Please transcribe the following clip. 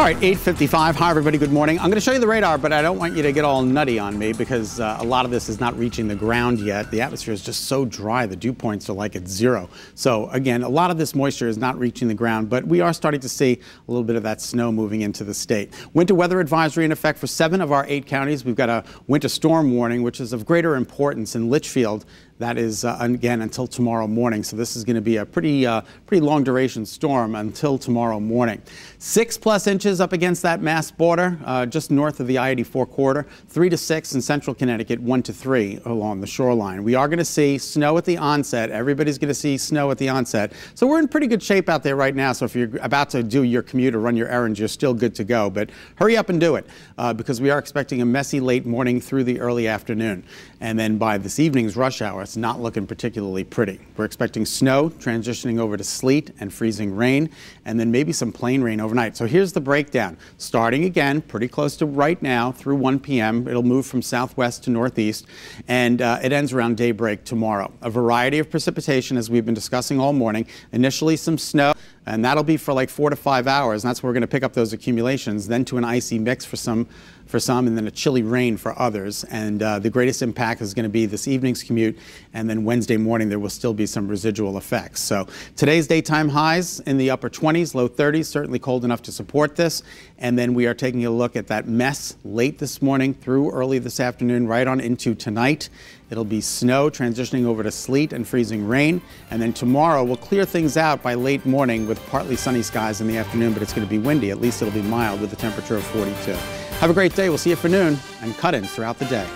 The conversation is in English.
All right, 8:55. Hi, everybody. Good morning. I'm going to show you the radar, but I don't want you to get all nutty on me because a lot of this is not reaching the ground yet. The atmosphere is just so dry. The dew points are like at 0. So, again, a lot of this moisture is not reaching the ground, but we are starting to see a little bit of that snow moving into the state. Winter weather advisory in effect for 7 of our 8 counties. We've got a winter storm warning, which is of greater importance in Litchfield. That is, again, until tomorrow morning. So this is going to be a pretty long duration storm until tomorrow morning. 6+ inches up against that Mass border, just north of the I-84 corridor. 3 to 6 in central Connecticut, 1 to 3 along the shoreline. We are going to see snow at the onset. Everybody's going to see snow at the onset. So we're in pretty good shape out there right now. So if you're about to do your commute or run your errands, you're still good to go. But hurry up and do it because we are expecting a messy late morning through the early afternoon. And then by this evening's rush hour, it's not looking particularly pretty. We're expecting snow transitioning over to sleet and freezing rain, and then maybe some plain rain overnight. So here's the breakdown. Starting again, pretty close to right now through 1 p.m. It'll move from southwest to northeast, and it ends around daybreak tomorrow. A variety of precipitation, as we've been discussing all morning. Initially some snow, and that'll be for like 4 to 5 hours, and that's where we're going to pick up those accumulations, then to an icy mix for some, and then a chilly rain for others. And the greatest impact is going to be this evening's commute, and then Wednesday morning there will still be some residual effects. So today's daytime highs in the upper 20s, low 30s, certainly cold enough to support this. And then we are taking a look at that mess late this morning through early this afternoon, right on into tonight. It'll be snow transitioning over to sleet and freezing rain. And then tomorrow we'll clear things out by late morning with partly sunny skies in the afternoon, but it's going to be windy. At least it'll be mild with a temperature of 42. Have a great day. We'll see you for noon and cut-ins throughout the day.